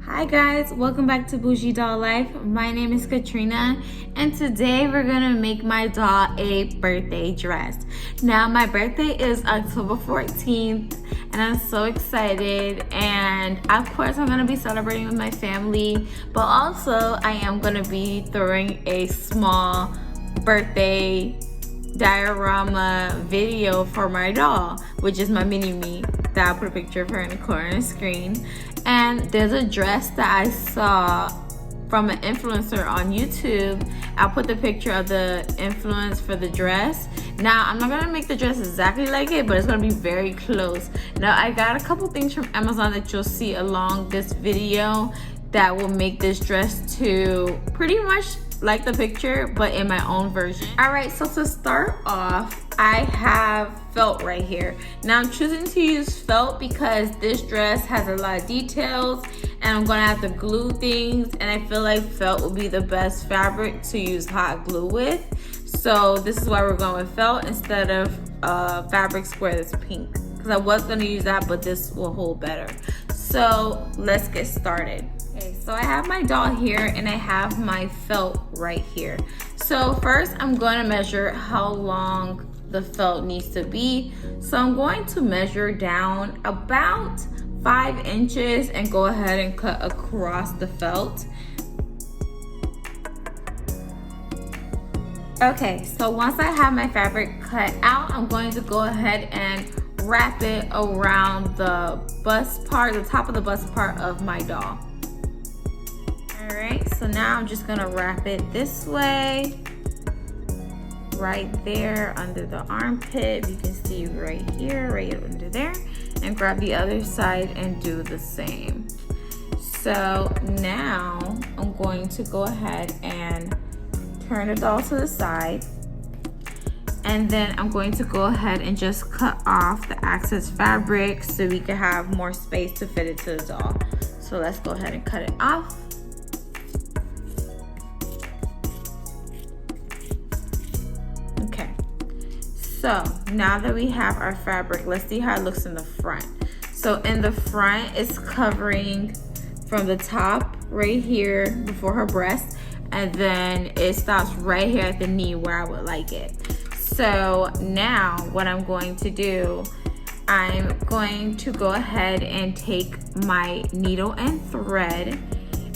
Hi guys, welcome back to Bougie Doll Life. My name is Katrina and today we're gonna make my doll a birthday dress. Now my birthday is October 14th and I'm so excited, and of course I'm gonna be celebrating with my family, but also I am gonna be throwing a small birthday diorama video for my doll, which is my mini me that I'll put a picture of her in the corner of the screen. And there's a dress that I saw from an influencer on YouTube. I'll put the picture of the influence for the dress. Now I'm not gonna make the dress exactly like it, but it's gonna be very close. Now I got a couple things from Amazon that you'll see along this video that will make this dress to pretty much like the picture, but in my own version. All right, so to start off, I have felt right here. Now I'm choosing to use felt because this dress has a lot of details and I'm gonna have to glue things, and I feel like felt will be the best fabric to use hot glue with. So this is why we're going with felt instead of fabric square that's pink, because I was gonna use that, but this will hold better. So let's get started. Okay, so I have my doll here and I have my felt right here. So first I'm going to measure how long the felt needs to be. So I'm going to measure down about 5 inches and go ahead and cut across the felt. Okay, so once I have my fabric cut out, I'm going to go ahead and wrap it around the bust part, the top of the bust part of my doll. Alright, so now I'm just gonna wrap it this way, right there under the armpit. You can see right here, right under there, and grab the other side and do the same. So now I'm going to go ahead and turn the doll to the side, and then I'm going to go ahead and just cut off the excess fabric so we can have more space to fit it to the doll. So let's go ahead and cut it off. Okay, so now that we have our fabric, let's see how it looks in the front. So in the front, it's covering from the top right here before her breast, and then it stops right here at the knee where I would like it. So now what I'm going to do, I'm going to go ahead and take my needle and thread,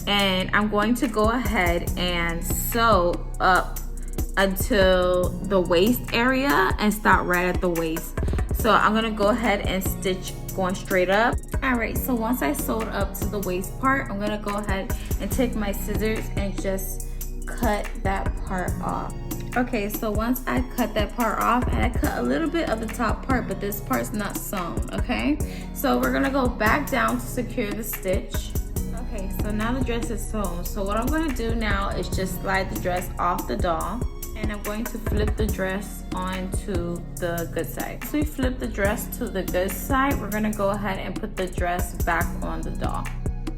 and I'm going to go ahead and sew up until the waist area and stop right at the waist. So I'm gonna go ahead and stitch going straight up. All right, so once I sewed up to the waist part, I'm gonna go ahead and take my scissors and just cut that part off. Okay, so once I cut that part off, and I cut a little bit of the top part, but this part's not sewn, okay? So we're gonna go back down to secure the stitch. Okay, so now the dress is sewn. So what I'm gonna do now is just slide the dress off the doll, and I'm going to flip the dress onto the good side. So we flip the dress to the good side, we're gonna go ahead and put the dress back on the doll.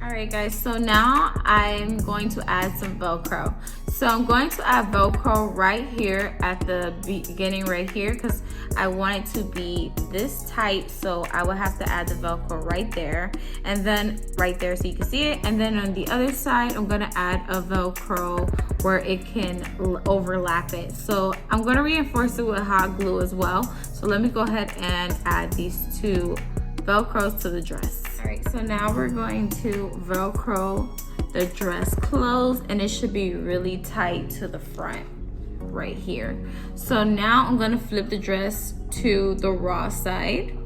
All right guys, so now I'm going to add some Velcro. So I'm going to add Velcro right here at the beginning right here, because I want it to be this tight, so I will have to add the Velcro right there, and then right there so you can see it. And then on the other side, I'm gonna add a Velcro where it can overlap it. So I'm gonna reinforce it with hot glue as well. So let me go ahead and add these two Velcros to the dress. All right, so now we're going to Velcro the dress closed, and it should be really tight to the front right here. So now I'm gonna flip the dress to the raw side.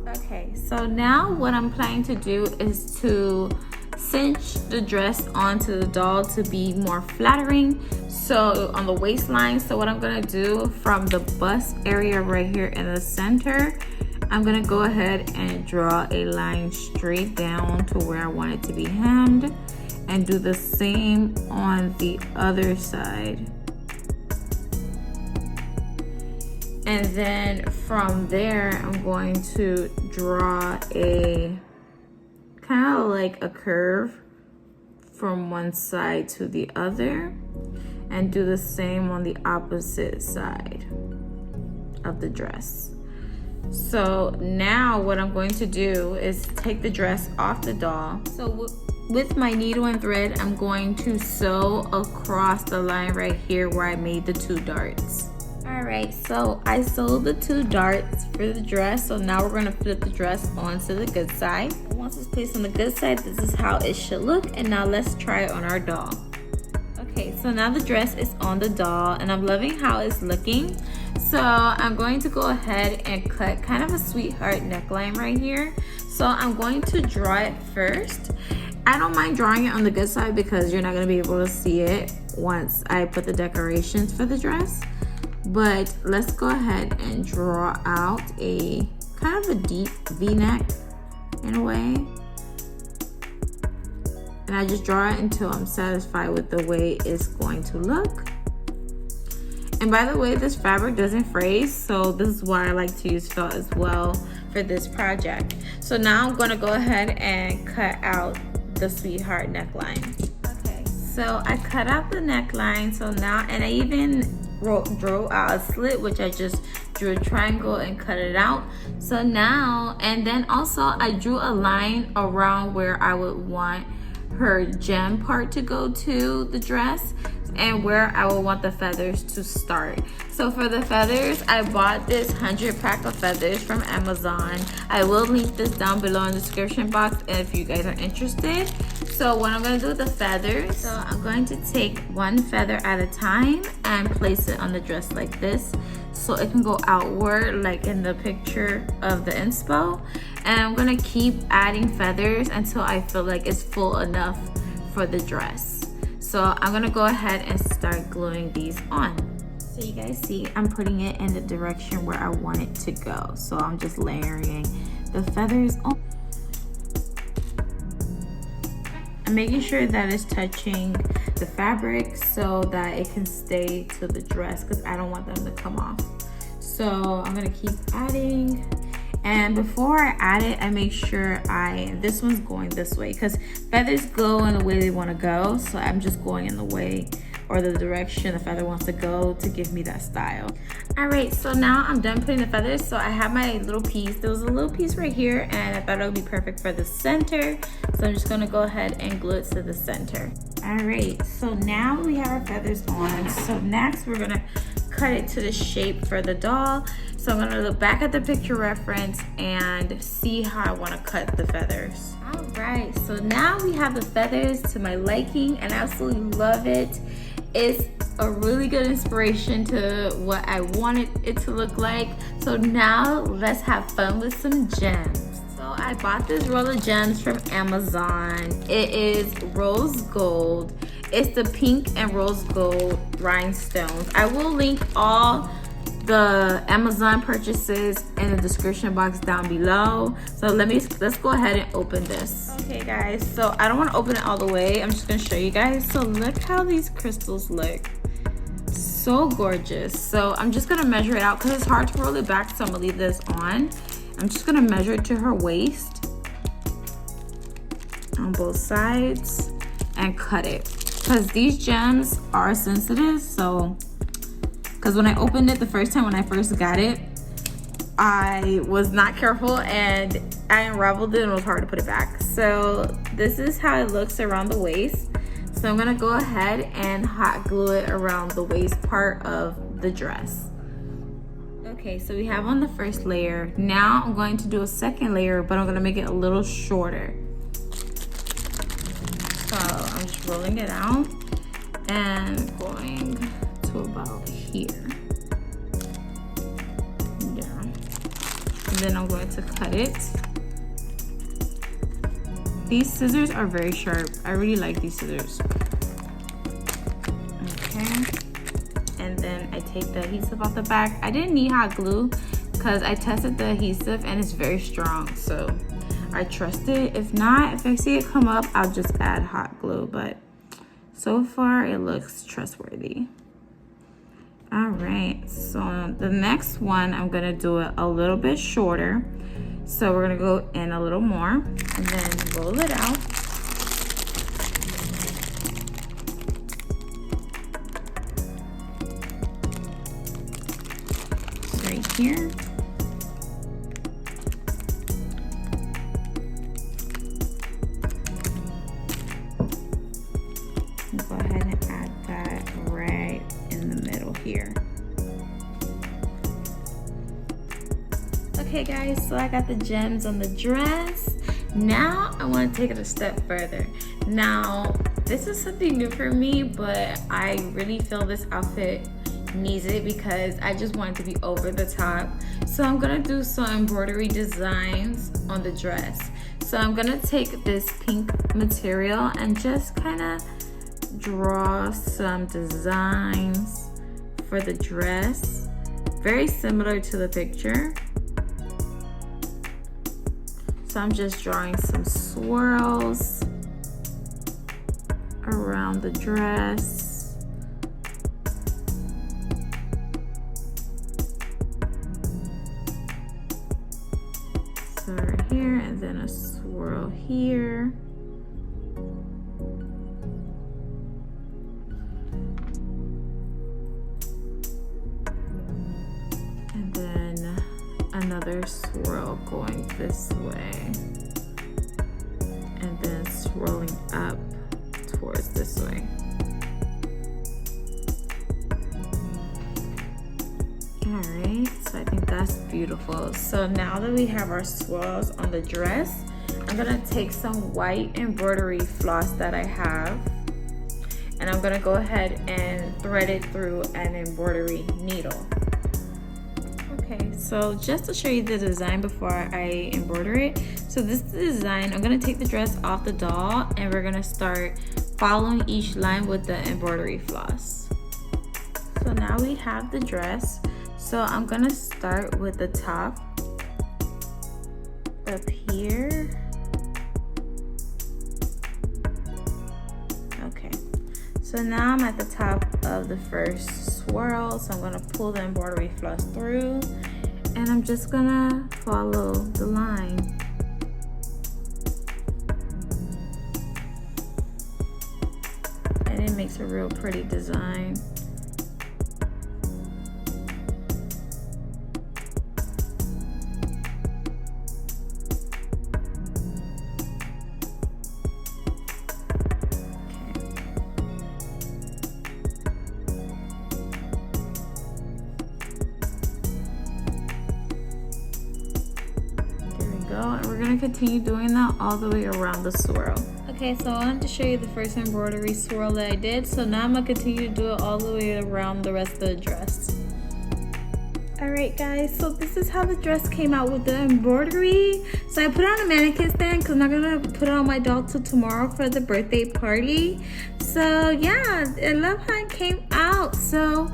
Okay, so now what I'm planning to do is to cinch the dress onto the doll to be more flattering, so on the waistline. So what I'm gonna do from the bust area right here in the center, I'm gonna go ahead and draw a line straight down to where I want it to be hemmed, and do the same on the other side. And then from there, I'm going to draw a kind of like a curve from one side to the other, and do the same on the opposite side of the dress. So now what I'm going to do is take the dress off the doll. So with my needle and thread, I'm going to sew across the line right here where I made the 2 darts. Alright, so I sewed the 2 darts for the dress, so now we're going to flip the dress onto the good side. Once it's placed on the good side, this is how it should look, and now let's try it on our doll. Okay, so now the dress is on the doll, and I'm loving how it's looking. So I'm going to go ahead and cut kind of a sweetheart neckline right here. So I'm going to draw it first. I don't mind drawing it on the good side because you're not going to be able to see it once I put the decorations for the dress. But let's go ahead and draw out a kind of a deep V-neck in a way. And I just draw it until I'm satisfied with the way it's going to look. And by the way, this fabric doesn't fray, so this is why I like to use felt as well for this project. So now I'm going to go ahead and cut out the sweetheart neckline. Okay, so I cut out the neckline. So now, and I even drew out a slit, which I just drew a triangle and cut it out. So now, and then also I drew a line around where I would want her gem part to go to the dress and where I would want the feathers to start. So for the feathers, I bought this 100 pack of feathers from Amazon. I will link this down below in the description box if you guys are interested. So what I'm going to do with the feathers, so I'm going to take one feather at a time and place it on the dress like this, so it can go outward like in the picture of the inspo. And I'm going to keep adding feathers until I feel like it's full enough for the dress. So I'm going to go ahead and start gluing these on. So you guys see, I'm putting it in the direction where I want it to go. So I'm just layering the feathers on. I'm making sure that it's touching the fabric so that it can stay to the dress because I don't want them to come off. So I'm going to keep adding. And before I add it, I make sure this one's going this way because feathers go in the way they want to go. So I'm just going in the way or the direction the feather wants to go to give me that style. All right, so now I'm done putting the feathers. So I have my little piece. There was a little piece right here and I thought it would be perfect for the center. So I'm just gonna go ahead and glue it to the center. All right, so now we have our feathers on. So next we're gonna cut it to the shape for the doll. So I'm gonna look back at the picture reference and see how I wanna cut the feathers. All right, so now we have the feathers to my liking and I absolutely love it. It's a really good inspiration to what I wanted it to look like. So now let's have fun with some gems. So I bought this roll of gems from Amazon. It is rose gold. It's the pink and rose gold rhinestones. I will link all the Amazon purchases in the description box down below. So let's go ahead and open this. Okay guys, so I don't want to open it all the way. I'm just gonna show you guys. So look how these crystals look. So gorgeous. So I'm just gonna measure it out because it's hard to roll it back, so I'm gonna leave this on. I'm just gonna measure it to her waist on both sides and cut it because these gems are sensitive. So because when I opened it the first time when I first got it, I was not careful and I unraveled it and it was hard to put it back. So this is how it looks around the waist. So I'm gonna go ahead and hot glue it around the waist part of the dress. Okay, so we have on the first layer. Now I'm going to do a second layer, but I'm gonna make it a little shorter. So I'm just rolling it out and going to about here. Yeah. And then I'm going to cut it. These scissors are very sharp. I really like these scissors. Okay. And then I take the adhesive off the back. I didn't need hot glue because I tested the adhesive and it's very strong. So I trust it. If not, if I see it come up, I'll just add hot glue. But so far it looks trustworthy. All right, so the next one, I'm gonna do it a little bit shorter. So we're gonna go in a little more and then roll it out. Right here. Okay guys, so I got the gems on the dress. Now I want to take it a step further. Now this is something new for me, but I really feel this outfit needs it because I just want it to be over the top. So I'm gonna do some embroidery designs on the dress. So I'm gonna take this pink material and just kind of draw some designs for the dress, very similar to the picture. So I'm just drawing some swirls around the dress. So right here, and then a swirl here. And then another swirl going this way. And then swirling up towards this way. Alright, so I think that's beautiful. So now that we have our swirls on the dress, I'm gonna take some white embroidery floss that I have, and I'm gonna go ahead and thread it through an embroidery needle. Okay, so just to show you the design before I embroider it. So this is the design. I'm gonna take the dress off the doll and we're gonna start following each line with the embroidery floss. So now we have the dress. So I'm gonna start with the top up here. Okay, so now I'm at the top of the first swirl. So I'm gonna pull the embroidery floss through and I'm just gonna follow the line. And it makes a real pretty design. And we're going to continue doing that all the way around the swirl. Okay, so I wanted to show you the first embroidery swirl that I did. So now I'm going to continue to do it all the way around the rest of the dress. Alright guys, so this is how the dress came out with the embroidery. So I put it on a mannequin stand because I'm not going to put it on my doll till tomorrow for the birthday party. So yeah, I love how it came out. So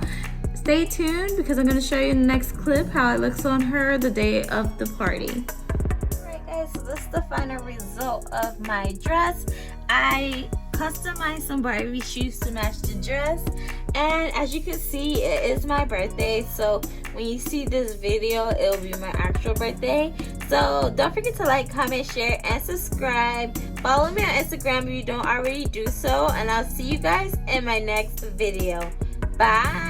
stay tuned because I'm going to show you in the next clip how it looks on her the day of the party. So this is the final result of my dress. I customized some Barbie shoes to match the dress, and as you can see, it is my birthday. So when you see this video, it'll be my actual birthday. So don't forget to like, comment, share, and subscribe. Follow me on Instagram if you don't already do so, and I'll see you guys in my next video. Bye.